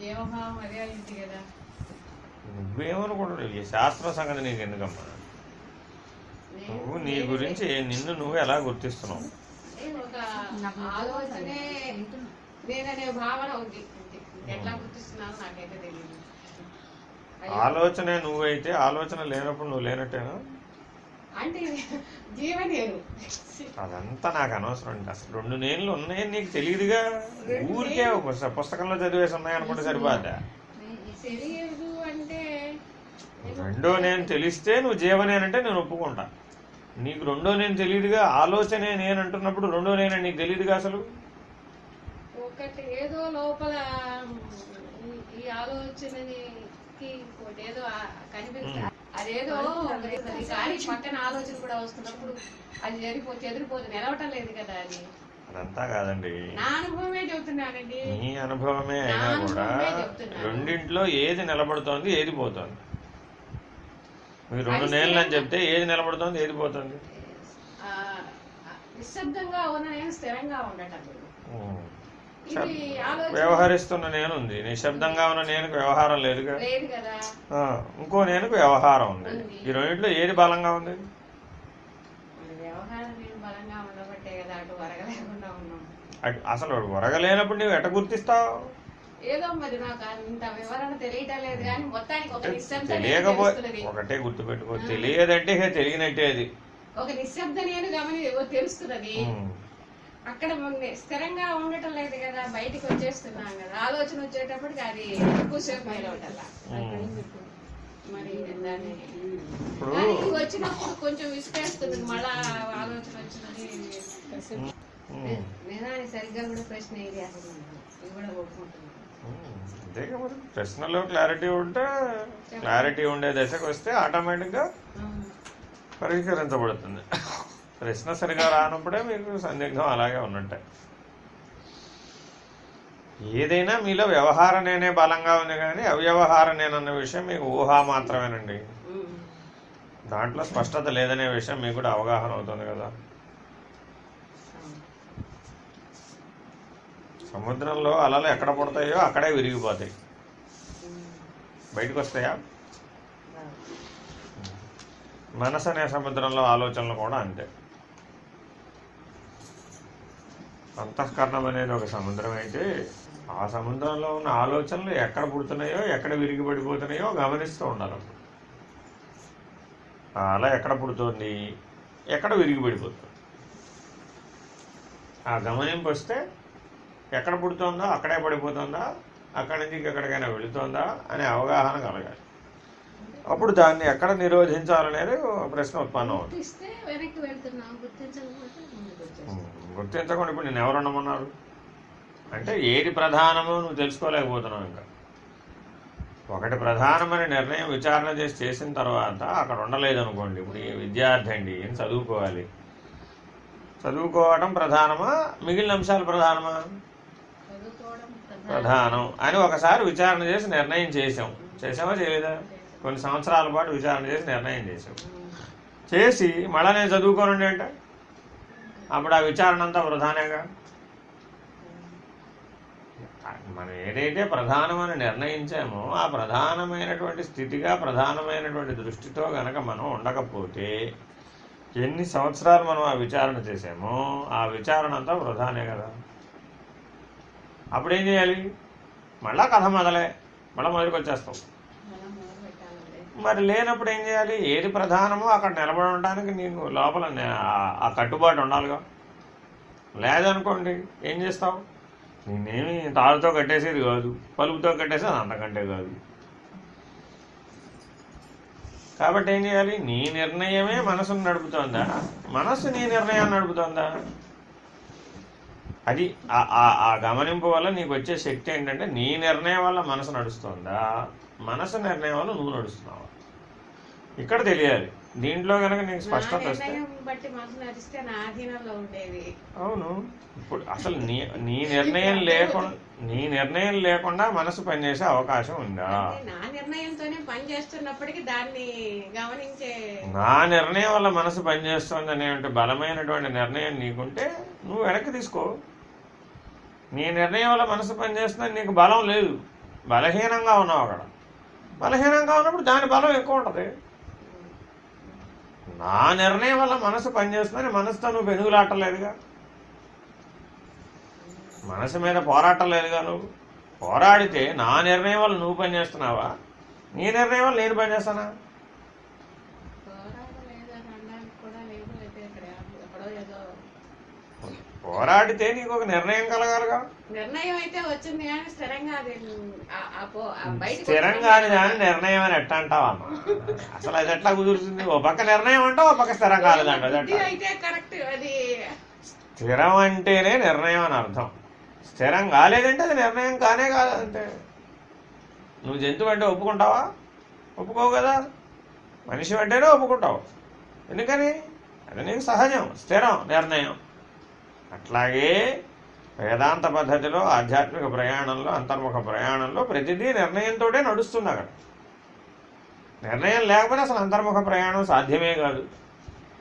జీవభావం అదే అయింది కదా. నువ్వేమనుకుంటున్నావు? ఈ శాస్త్ర సంగతి నీకు ఎందుకమ్మా? నువ్వు నీ గురించి నిన్ను నువ్వు ఎలా గుర్తిస్తున్నావు? ఒక ఆలోచనే నేననే భావన ఉంది. ఎట్లా గుర్తిస్తున్నానో నాకైతే తెలియదు. ఆలోచనే నువ్వైతే ఆలోచన లేనప్పుడు నువ్వు లేనట్టేనా? అంటే జీవ నేను అదంతా నాకు అనవసరం అండి. అసలు 2 నేళ్ళు ఉన్నాయని నీకు తెలియదుగా. ఊరికే పుస్తకంలో చదివేసి ఉన్నాయనుకుంటే సరిపోద్దా? తెలియదు అంటే 2వ నేను తెలిస్తే నువ్వు జీవనేనంటే నేను ఒప్పుకుంటా. నీకు 2వ నేను తెలియదుగా. ఆలోచనే నేను అంటున్నప్పుడు 2వ నేను నీకు తెలియదుగా. అసలు ఒకటి ఏదో లోపల ఈ ఆలోచనకి ఇంకోటి ఏదో కనిపిస్తుంది. అదేదో కానీ పక్కన ఆలోచన కూడా వస్తున్నప్పుడు అది చెదిరిపోతుంది, నిలవటం లేదు కదా. అది అదంతా కాదండి, నా అనుభవమే చెబుతున్నానండి. నీ అనుభవమే అయినా కూడా రెండింట్లో ఏది నిలబడుతోంది, ఏది పోతోంది? మీరు 2 నేళ్ళు అని చెప్తే ఏది నిలబడుతోంది, ఏది పోతుంది? నిశ్శబ్దంగా ఉన్న నేను స్థిరంగా ఉండటం. వ్యవహరిస్తున్న నేనుంది, నిశ్శబ్దంగా ఉన్న నేనుకు వ్యవహారం లేదుగా. లేదు కదా. ఇంకో నేనుకు వ్యవహారం ఉంది. ఈ రెండింటిలో ఏది బలంగా ఉంది? వ్యవహారం నేను బలంగా ఉండబట్టే కదా అటు వరగలేకుండా ఉన్నాం. అసలు వరగలేనప్పుడు నువ్వు ఎట్ట గుర్తిస్తావు? ఏదో మరి నాకు అంత వివరణ తెలియటం లేదు కానీ మొత్తానికి ఒక నిశ్శబ్ద తెలియకపోతే ఒకటే గుర్తుపెట్టుకో, తెలియదంటే తెలియనట్టే. అది ఒక నిశ్శబ్ద నేను తెలుస్తున్నది. అక్కడ స్థిరంగా ఉండటం లేదు కదా, బయటికి వచ్చేస్తున్నాం కదా. ఆలోచన వచ్చేటప్పటికి అది ఎక్కువసేపు మైలవటల్లా. మరి దాన్ని వచ్చినప్పుడు కొంచెం విసిపేస్తుంది. మళ్ళా ఆలోచన వచ్చినది నిజాన్ని సరిగ్గా కూడా ప్రశ్న ఇది అసలు ఇది కూడా ఒప్పుకుంటున్నాను. అంతే కదా. ప్రశ్నలో క్లారిటీ ఉంటే, క్లారిటీ ఉండే దశకు వస్తే ఆటోమేటిక్గా పరిష్కరించబడుతుంది. ప్రశ్న సరిగా రానప్పుడే మీకు సందిగ్ధం అలాగే ఉన్నట్టే. ఏదైనా మీలో వ్యవహార నేనే బలంగా ఉంది కానీ అవ్యవహార నేనన్న విషయం మీకు ఊహా మాత్రమేనండి. దాంట్లో స్పష్టత లేదనే విషయం మీకు కూడా అవగాహన అవుతుంది కదా. సముద్రంలో అలలు ఎక్కడ పుడతాయో అక్కడే విరిగిపోతాయి, బయటకు వస్తాయా? మనసు అనే సముద్రంలో ఆలోచనలు కూడా అంతే. అంతఃకరణం అనేది ఒక సముద్రం అయితే ఆ సముద్రంలో ఉన్న ఆలోచనలు ఎక్కడ పుడుతున్నాయో ఎక్కడ విరిగిపడిపోతున్నాయో గమనిస్తూ ఉండాలి. అలా ఎక్కడ పుడుతుంది, ఎక్కడ విరిగిపడిపోతుంది, ఆ గమనింపు వస్తే ఎక్కడ పుడుతుందో అక్కడే పడిపోతుందా, అక్కడి నుంచి ఎక్కడికైనా వెళుతుందా అనే అవగాహన కలగాలి. అప్పుడు దాన్ని ఎక్కడ నిరోధించాలనేది ప్రశ్న ఉత్పన్నం అవుతుంది. గుర్తించకుండా ఇప్పుడు నేను ఎవరు ఉండమన్నారు అంటే ఏది ప్రధానమో నువ్వు తెలుసుకోలేకపోతున్నావు. ఇంకా ఒకటి ప్రధానమని నిర్ణయం విచారణ చేసిన తర్వాత అక్కడ ఉండలేదు అనుకోండి. ఇప్పుడు ఈ విద్యార్థి అండి ఏం చదువుకోవాలి, చదువుకోవడం ప్రధానమా, మిగిలిన అంశాలు ప్రధానమా? ప్రధానం అని ఒకసారి విచారణ చేసి నిర్ణయం చేసామా చేయలేదా? కొన్ని సంవత్సరాల పాటు విచారణ చేసి నిర్ణయం చేసి మళ్ళా నేను చదువుకోనండి అంటే అప్పుడు ఆ విచారణ అంతా ప్రధానంగా. మనం ఏదైతే ప్రధానమని నిర్ణయించామో ఆ ప్రధానమైనటువంటి స్థితిగా ప్రధానమైనటువంటి దృష్టితో గనక మనం ఉండకపోతే ఎన్ని సంవత్సరాలు మనం ఆ విచారణ చేసామో ఆ విచారణ అంతా వృధానే కదా. అప్పుడేం చేయాలి? మళ్ళా కథ మళ్ళీ మొదటికి వచ్చేస్తాం. మరి లేనప్పుడు ఏం చేయాలి? ఏది ప్రధానమో అక్కడ నిలబడి ఉండడానికి నీకు లోపల ఆ కట్టుబాటు ఉండాలిగా. లేదనుకోండి ఏం చేస్తావు? నేనేమి తాడుతో కట్టేసేది కాదు, పలుపుతో కట్టేసేది అంతకంటే కాదు. కాబట్టి ఏం చేయాలి? నీ నిర్ణయమే మనసును నడుపుతోందా, మనస్సు నీ నిర్ణయాన్ని నడుపుతోందా? అది ఆ గమనింపు వల్ల నీకు వచ్చే శక్తి ఏంటంటే నీ నిర్ణయం వల్ల మనసు నడుస్తుందా, మనసు నిర్ణయం వల్ల నువ్వు నడుస్తున్నావా? ఇక్కడ తెలియాలి. దీంట్లో కనుక నీకు స్పష్టత వస్తే అవును. ఇప్పుడు అసలు నీ నిర్ణయం లేకుండా మనసు పనిచేసే అవకాశం ఉందా? నా నిర్ణయం వల్ల మనసు పనిచేస్తుంది అనేటువంటి బలమైనటువంటి నిర్ణయం నీకుంటే నువ్వు వెనక్కి తీసుకో. నీ నిర్ణయం వల్ల మనసు పనిచేస్తుందని నీకు బలం లేదు, బలహీనంగా ఉన్నావు అక్కడ. బలహీనంగా ఉన్నప్పుడు దాని బలం ఎక్కువ ఉంటుంది. నా నిర్ణయం వల్ల మనసు పనిచేస్తుందని మనసుతో నువ్వు పెనుగులాటలేదుగా, మనసు మీద పోరాటలేదుగా. నువ్వు పోరాడితే నా నిర్ణయం వల్ల నువ్వు పనిచేస్తున్నావా, నీ నిర్ణయం వల్ల నేను పనిచేస్తానా? పోరాడితే నీకు ఒక నిర్ణయం కలగాలిగా. నిర్ణయం అయితే వచ్చింది కానీ స్థిరంగా స్థిరంగాని దాని నిర్ణయం అని ఎట్లా అంటావా అమ్మా? అసలు అది ఎట్లా కుదురుతుంది? ఓ పక్క నిర్ణయం అంటావు, ఓ పక్క స్థిరం కాలేదంట. స్థిరం అంటేనే నిర్ణయం అని అర్థం. స్థిరం కాలేదంటే అది నిర్ణయం కానే కాదంటే. నువ్వు జంతువు అంటే ఒప్పుకుంటావా? ఒప్పుకోవు కదా. మనిషి అంటేనే ఒప్పుకుంటావు. ఎందుకని? అది నీకు సహజం, స్థిరం నిర్ణయం. అట్లాగే వేదాంత పద్ధతిలో, ఆధ్యాత్మిక ప్రయాణంలో, అంతర్ముఖ ప్రయాణంలో ప్రతిదీ నిర్ణయంతో నడుస్తుంది. అక్కడ నిర్ణయం లేకపోతే అసలు అంతర్ముఖ ప్రయాణం సాధ్యమే కాదు.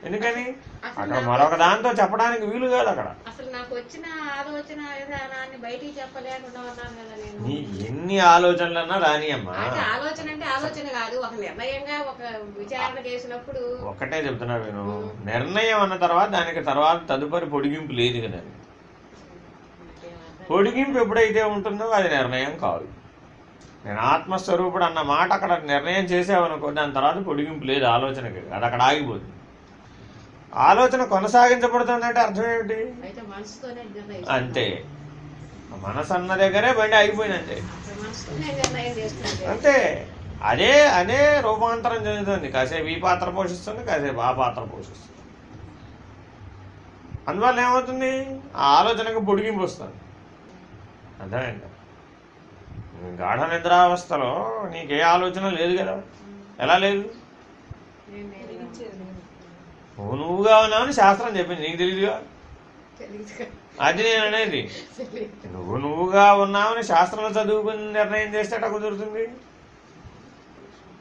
ఎందుకని? అక్కడ మరొక దాంతో చెప్పడానికి వీలు కాదు. అక్కడ అసలు నాకు వచ్చిన ఆలోచన విధానాన్ని బయటికి చెప్పలేకుండా ఉన్నాను కదా నేను. నీ ఎన్ని ఆలోచనలన్నా రాని అమ్మా. ఆలోచన అంటే ఆలోచన కాదు, ఒక నిర్ణయంగా ఒక విచారణ చేసినప్పుడు ఒక్కటే చెప్తున్నా నేను. నిర్ణయం అన్న తర్వాత దానికి తర్వాత తదుపరి పొడిగింపు లేదు కదా. పొడిగింపు ఎప్పుడైతే ఉంటుందో అది నిర్ణయం కాదు. నేను ఆత్మస్వరూపుడు అన్న మాట అక్కడ నిర్ణయం చేసావనుకో, దాని తర్వాత పొడిగింపు లేదు ఆలోచనకి. అది అక్కడ ఆగిపోతుంది. ఆలోచన కొనసాగించబడుతుందంటే అర్థం ఏమిటి? అంతే. మనసు అన్న దగ్గరే బండి ఆగిపోయింది అంతే. అంతే. అదే రూపాంతరం చెందుతుంది. కాసేపు ఈ పాత్ర పోషిస్తుంది, కాసేపు ఆ పాత్ర పోషిస్తుంది. అందువల్ల ఏమవుతుంది? ఆ ఆలోచనకు పొడిగింపు వస్తుంది. అర్థమైందా? గాఢ నిద్రావస్థలో నీకే ఆలోచన లేదు కదా. ఎలా లేదు? నువ్వుగా ఉన్నావని శాస్త్రం చెప్పింది, నీకు తెలియదుగా. అది నేను అనేది. నువ్వుగా ఉన్నావని శాస్త్రంలో చదువుకుని నిర్ణయం చేస్తే కుదురుతుంది?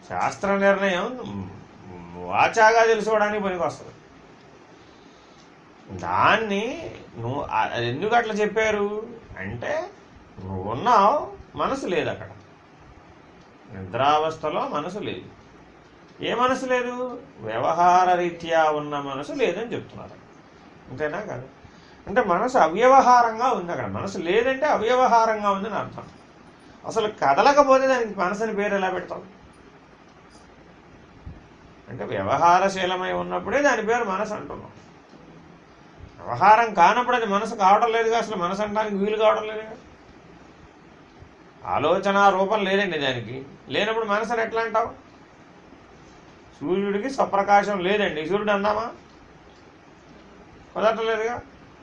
శాస్త్ర నిర్ణయం వాచాగా తెలుసుకోవడానికి పనికి వస్తుంది. దాన్ని నువ్వు అది ఎందుకు అట్లా చెప్పారు అంటే, నువ్వు ఉన్నావు, మనసు లేదు అక్కడ. నిద్రావస్థలో మనసు లేదు. ఏ మనసు లేదు? వ్యవహార రీత్యా ఉన్న మనసు లేదని చెప్తున్నారు. అంతేనా కాదు? అంటే మనసు అవ్యవహారంగా ఉంది అక్కడ. మనసు లేదంటే అవ్యవహారంగా ఉందని అర్థం. అసలు కదలకపోతే దానికి మనసు అని పేరు ఎలా పెడతాం? అంటే వ్యవహారశీలమై ఉన్నప్పుడే దాని పేరు మనసు అంటున్నాం. వ్యవహారం కానప్పుడు అది మనసు కావడం లేదుగా. అసలు మనసు అనడానికి వీలు కావడం లేదుగా. ఆలోచన రూపం లేదండి దానికి. లేనప్పుడు మనసు అని ఎట్లా అంటావు? సూర్యుడికి స్వప్రకాశం లేదండి, సూర్యుడు అందామా? కుదరట్లేదుగా.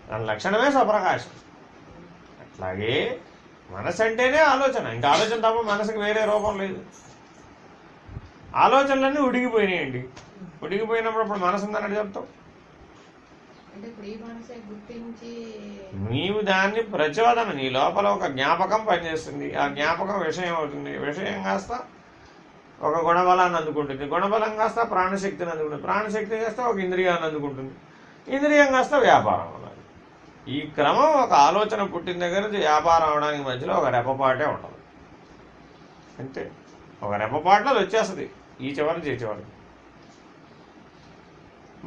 దాని లక్షణమే స్వప్రకాశం. అట్లాగే మనసు అంటేనే ఆలోచన. ఇంకా ఆలోచన తప్ప మనసుకు వేరే రూపం లేదు. ఆలోచనలన్నీ ఉడిగిపోయినాయండి. ఉడిగిపోయినప్పుడు అప్పుడు మనసు ఉందన్నట్టు చెప్తావు. నీవు దాన్ని ప్రచోదన, నీ లోపల ఒక జ్ఞాపకం పనిచేస్తుంది. ఆ జ్ఞాపకం విషయం అవుతుంది. విషయం కాస్త ఒక గుణబలాన్ని అందుకుంటుంది. గుణబలం కాస్త ప్రాణశక్తిని అందుకుంటుంది. ప్రాణశక్తి కాస్త ఒక ఇంద్రియాన్ని అందుకుంటుంది. ఇంద్రియం కాస్త వ్యాపారం అవ్వాలి. ఈ క్రమం ఒక ఆలోచన పుట్టిన దగ్గర నుంచి వ్యాపారం అవడానికి మధ్యలో ఒక రెప్పపాటే ఉంటుంది. అంతే. ఒక రెప్పపాట్లో అది వచ్చేస్తుంది ఈ చివరి నుంచి ఈ చివరికి.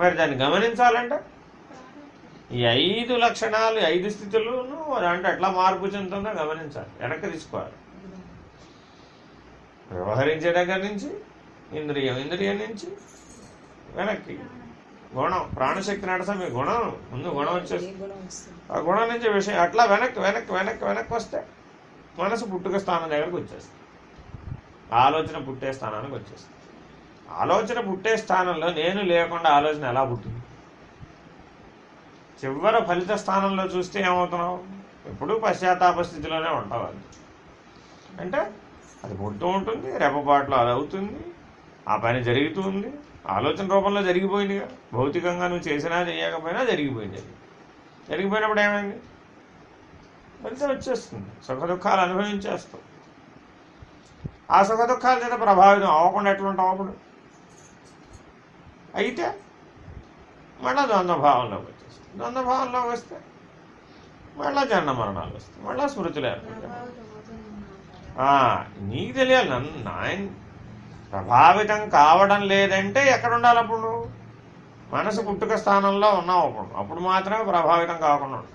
మరి దాన్ని గమనించాలంటే ఈ 5 లక్షణాలు, 5 స్థితులను అంటే ఎట్లా మార్పు చెందుతుందో గమనించాలి. వెనక్కి తీసుకోవాలి. వ్యవహరించే దగ్గర నుంచి ఇంద్రియం, ఇంద్రియం నుంచి వెనక్కి గుణం, ప్రాణశక్తి నడసం. మీ గుణం ముందు గుణం వచ్చేస్తుంది. ఆ గుణం నుంచి విషయం అట్లా వెనక్కి వెనక్కి వెనక్కి వెనక్కి వస్తే మనసు పుట్టుక స్థానం దగ్గరకు వచ్చేస్తుంది. ఆలోచన పుట్టే స్థానానికి వచ్చేస్తుంది. ఆలోచన పుట్టే స్థానంలో నేను లేకుండా ఆలోచన ఎలా పుట్టింది? చివరి ఫలిత స్థానంలో చూస్తే ఏమవుతున్నావు? ఎప్పుడూ పశ్చాత్తాప స్థితిలోనే ఉంటావు. అది అంటే అది పుడుతూ ఉంటుంది, రెప్పపాట్లో అది అవుతుంది, ఆ పని జరుగుతుంది. ఆలోచన రూపంలో జరిగిపోయిందిగా. భౌతికంగా నువ్వు చేసినా చేయకపోయినా జరిగిపోయింది. అది జరిగిపోయినప్పుడు ఏమైంది? ఫలితం వచ్చేస్తుంది. సుఖ దుఃఖాలు అనుభవించేస్తావు. ఆ సుఖ దుఃఖాల చేత ప్రభావితం అవ్వకుండా ఎట్లుంటావు అప్పుడు? అయితే మళ్ళీ ద్వంద్వభావంలోకి వచ్చేస్తుంది. ద్వంద్వభావంలోకి వస్తే మళ్ళీ జన్మ మరణాలు వస్తాయి, మళ్ళీ స్మృతులు ఏర్పడతాయి. నీకు తెలియాలి. నాయన ప్రభావితం కావడం లేదంటే ఎక్కడ ఉండాలి అప్పుడు? నువ్వు మనసు పుట్టుక స్థానంలో ఉన్నావు అప్పుడు మాత్రమే ప్రభావితం కాకుండా ఉంటావు.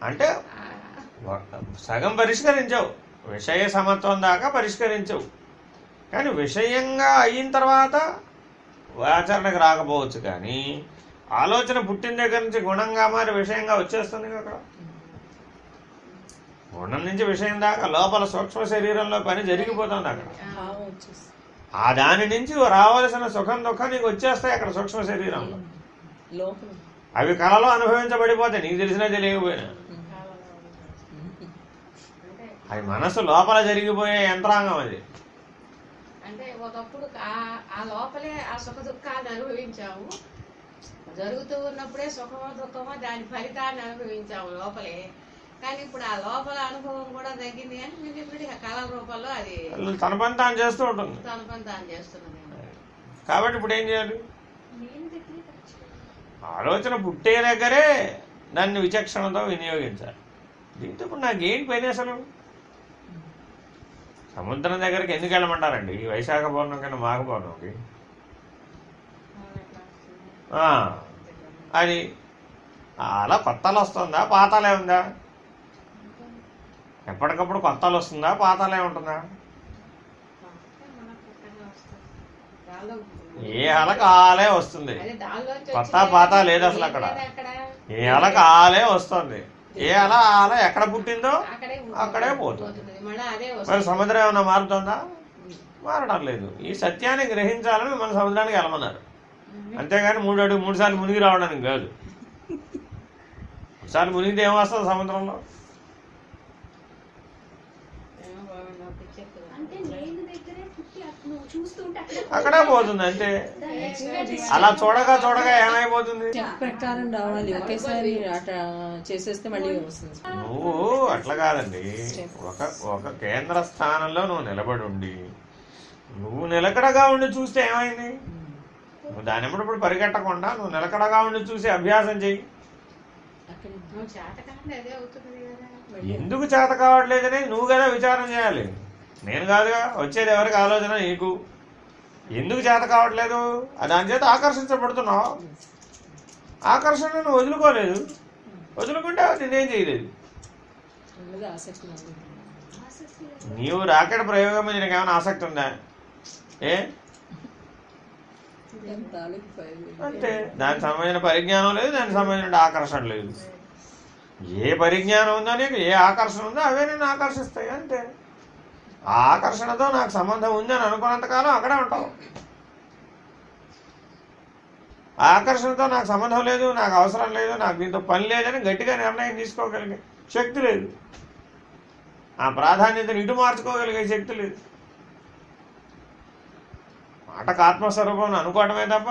అంటే సగం పరిష్కరించవు, విషయ సమత్వం దాకా పరిష్కరించవు. కానీ విషయంగా అయిన తర్వాత ఆచరణకు రాకపోవచ్చు. కానీ ఆలోచన పుట్టిన దగ్గర నుంచి గుణంగా మారి విషయంగా వచ్చేస్తుంది కదా. గుణం నుంచి విషయం దాకా లోపల సూక్ష్మ శరీరంలో పని జరిగిపోతుంది అక్కడ. ఆ దాని నుంచి రావాల్సిన సుఖం దుఃఖం నీకు వచ్చేస్తాయి అక్కడ సూక్ష్మ శరీరంలో. అవి కళలో అనుభవించబడిపోతాయి నీకు తెలిసినా తెలియకపోయినా. అది మనసు లోపల జరిగిపోయే యంత్రాంగం అది. అంటే ఒకప్పుడు ఆ లోపలే ఆ సుఖ దుఃఖాన్ని అనుభవించాము, జరుగుతూ ఉన్నప్పుడే సుఖమో దుఃఖమో దాని ఫలితాన్ని అనుభవించాము లోపలే. కానీ ఇప్పుడు ఆ లోపల అనుభవం కూడా తగ్గింది. కానీ మీరు ఇప్పుడు కళల రూపంలో అది తన పని తాను చేస్తూ ఉంటుంది. తన పని తాను చేస్తున్నది. కాబట్టి ఇప్పుడు ఏం చేయాలి? ఆలోచన పుట్టే దగ్గరే దాన్ని విచక్షణతో వినియోగించాలి. దీంతో ఇప్పుడు నాకేంటి పని అసలు? సముద్రం దగ్గరికి ఎందుకు వెళ్ళమంటారండి ఈ వైశాఖ పౌర్ణం కన్నా మాఘ పౌర్ణంకి? అది అలా కొత్తలు వస్తుందా పాతాలే ఉందా? ఎప్పటికప్పుడు కొత్తలు వస్తుందా పాతాలే ఉంటుందా? ఏ అలక ఆలే వస్తుంది, కొత్త పాత లేదు అసలు అక్కడ. ఏ అలక ఆలే వస్తుంది, ఏ అల ఎక్కడ పుట్టిందో అక్కడే పోతుంది. మరి సముద్రం ఏమన్నా మారుతుందా? మారడం లేదు. ఈ సత్యాన్ని గ్రహించాలని మన సముద్రానికి వెళ్ళమన్నారు. అంతేగాని 3 సార్లు మునిగి రావడానికి కాదు. 3 సార్లు మునిగితే ఏమొస్తుంది సముద్రంలో? అక్కడే పోతుంది అంతే. అలా చూడగా చూడగా ఏమైపోతుంది? ప్రకారం రావాలి ఒకేసారి చేసేస్తే మళ్ళీ వస్తుంది. నువ్వు అట్లా కాదండి. ఒక కేంద్ర స్థానంలో నువ్వు నిలబడి ఉండి నువ్వు నిలకడగా ఉండి చూస్తే ఏమైంది? నువ్వు దాని ఎప్పుడు పరిగెట్టకుండా నువ్వు నిలకడగా ఉండి చూసి అభ్యాసం చెయ్యి. ఎందుకు చేత కావట్లేదని నువ్వు కదా విచారం చేయాలి, నేను కాదుగా. వచ్చేది ఎవరికి ఆలోచన? నీకు. ఎందుకు చేత కావట్లేదు? దాని చేత ఆకర్షించబడుతున్నావు. ఆకర్షణను వదులుకోలేదు, వదులుకుంటే నేనేం చేయలేదు. నీవు రాకెట్ ప్రయోగం మీద నీకేమైనా ఆసక్తి ఉందా? అంతే. దానికి సంబంధించిన పరిజ్ఞానం లేదు, దానికి సంబంధించిన ఆకర్షణ లేదు. ఏ పరిజ్ఞానం ఉందో నీకు, ఏ ఆకర్షణ ఉందో అవే నేను ఆకర్షిస్తాయి అంతే. ఆ ఆకర్షణతో నాకు సంబంధం ఉందని అనుకున్నంతకాలం అక్కడే ఉంటావు. ఆ ఆకర్షణతో నాకు సంబంధం లేదు, నాకు అవసరం లేదు, నాకు దీంతో పని లేదని గట్టిగా నిర్ణయం తీసుకోగలిగే శక్తి లేదు. ఆ ప్రాధాన్యతను ఇటు మార్చుకోగలిగే శక్తి లేదు. మాటకు ఆత్మస్వరూపం అనుకోవటమే తప్ప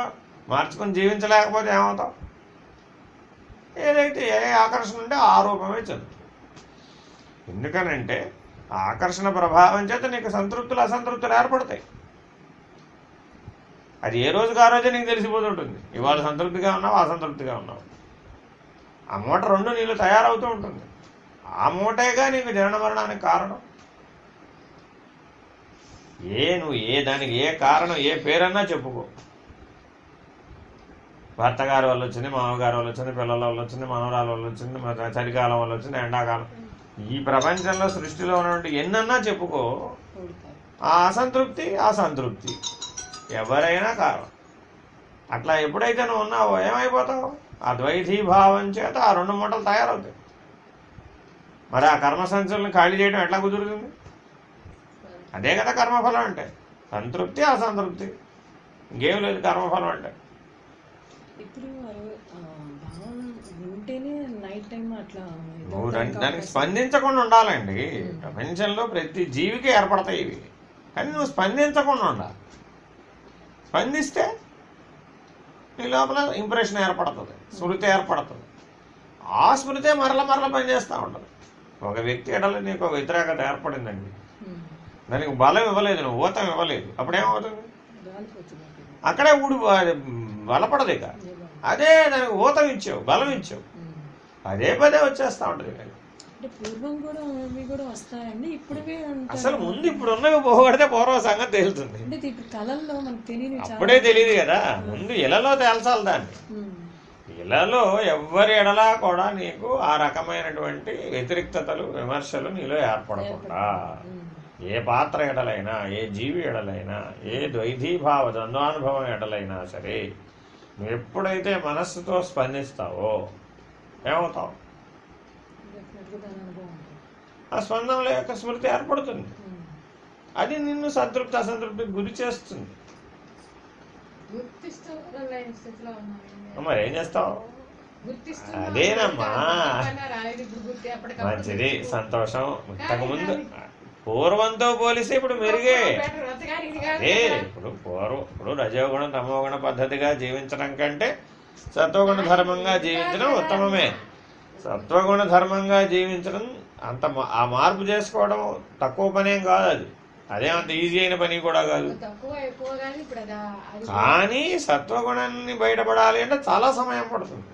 మార్చుకొని జీవించలేకపోతే ఏమవుతావు? ఏదైతే ఏ ఆకర్షణ ఉంటే ఆ రూపమే చెందుతుంది. ఎందుకనంటే ఆకర్షణ ప్రభావం చేత నీకు సంతృప్తులు అసంతృప్తులు ఏర్పడతాయి. అది ఏ రోజుకి ఆ రోజే నీకు తెలిసిపోతుంటుంది. ఇవాళ సంతృప్తిగా ఉన్నావు, అసంతృప్తిగా ఉన్నావు. ఆ మూట రెండు నీళ్ళు తయారవుతూ ఉంటుంది. ఆ మూటేగా నీకు జనన మరణానికి కారణం. నువ్వు దానికి ఏ కారణం, ఏ పేరన్నా చెప్పుకో. భర్త గారి వల్ల వచ్చింది, మామగారి వల్ల వచ్చింది, పిల్లల వల్ల వచ్చింది, మనవరాల వల్ల వచ్చింది, చలికాలం వల్ల వచ్చింది, ఎండాకాలం. ఈ ప్రపంచంలో సృష్టిలో ఉన్నటువంటి ఎన్నన్నా చెప్పుకో. ఆ అసంతృప్తి అసంతృప్తి ఎవరైనా కారణం. అట్లా ఎప్పుడైతే నువ్వు ఉన్నావో ఏమైపోతావు? ఆ ద్వైధీభావం చేత ఆ రెండు మూటలు తయారవుతాయి. మరి ఆ కర్మ సంచులను ఖాళీ చేయడం ఎట్లా కుదురుతుంది? అదే కదా కర్మఫలం అంటే. సంతృప్తి అసంతృప్తి, ఇంకేం లేదు కర్మఫలం అంటే. నువ్వు దానికి స్పందించకుండా ఉండాలండి. ప్రపంచంలో ప్రతి జీవికి ఏర్పడతాయి ఇవి, కానీ నువ్వు స్పందించకుండా ఉండాలి. స్పందిస్తే నీ లోపల ఇంప్రెషన్ ఏర్పడుతుంది, స్మృతి ఏర్పడుతుంది. ఆ స్మృతే మరల పనిచేస్తూ ఉంటుంది. ఒక వ్యక్తి ఎడల నీకు ఒక వ్యతిరేకత ఏర్పడిందండి, దానికి బలం ఇవ్వలేదు, నువ్వు ఊతం ఇవ్వలేదు, అప్పుడేమవుతుంది? అక్కడే బలపడదు. ఇక అదే దానికి ఊతం ఇచ్చావు, బలం ఇచ్చావు. పదే పదే వచ్చేస్తూ ఉంటుంది. అంటే పూర్వం కూడా అవి కూడా వస్తాయండి, ఇప్పుడువే ఉంటాయి. అసలు ముందు ఇప్పుడు ఉన్నవి పోగొడితే పూర్వం సంగతి తేలుతుంది. అంటే ఇప్పుడు కళల్లో మనకు తెలియని అప్పుడే తెలియదు కదా, ముందు ఇళ్లలో తేల్చాలి దాన్ని. ఇళ్లలో ఎవ్వరి ఎడలా కూడా నీకు ఆ రకమైనటువంటి వ్యతిరిక్తతలు విమర్శలు నీలో ఏర్పడకుండా, ఏ పాత్ర ఎడలైనా, ఏ జీవి ఎడలైనా, ఏ ద్వైధీభావ ద్వంద్వానుభవం ఎడలైనా సరే, నువ్వు ఎప్పుడైతే మనస్సుతో స్పందిస్తావో ఏమవుతావు? ఆ స్పందనల యొక్క స్మృతి ఏర్పడుతుంది. అది నిన్ను సంతృప్తి అసంతృప్తికి గురి చేస్తుంది. మరి ఏం చేస్తావు? అదేనమ్మా, మంచిది, సంతోషం. ఇంతకుముందు పూర్వంతో పోలిస్తే ఇప్పుడు మెరుగే. అదే ఇప్పుడు రజోగుణ తమోగుణ పద్ధతిగా జీవించడం కంటే సత్వగుణ ధర్మంగా జీవించడం ఉత్తమమే. సత్వగుణ ధర్మంగా జీవించడం అంత ఆ మార్పు చేసుకోవడం తక్కువ పనేం కాదు. అది అదేమంత ఈజీ అయిన పని కూడా కాదు. కానీ సత్వగుణాన్ని బయటపడాలి అంటే చాలా సమయం పడుతుంది.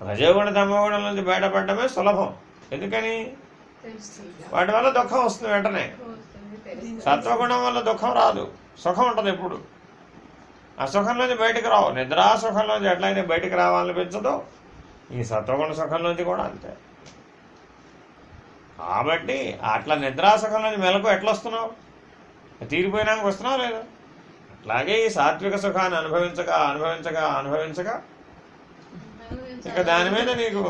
రజోగుణ తమోగుణం నుంచి బయటపడటమే సులభం. ఎందుకని? వాటి వల్ల దుఃఖం వస్తుంది వెంటనే. సత్వగుణం వల్ల దుఃఖం రాదు, సుఖం ఉంటుంది ఎప్పుడు. ఆ సుఖంలోంచి బయటకు రావు. నిద్రా సుఖంలోంచి ఎట్లయితే బయటకు రావాలనిపించదో, ఈ సత్వగుణ సుఖంలోంచి కూడా అంతే. కాబట్టి అట్లా నిద్రా సుఖంలోంచి మెలకు ఎట్లా వస్తున్నావు? తీరిపోయినాక వస్తున్నావు లేదా? అట్లాగే ఈ సాత్విక సుఖాన్ని అనుభవించగా అనుభవించగా అనుభవించగా ఇక దాని మీద నీకు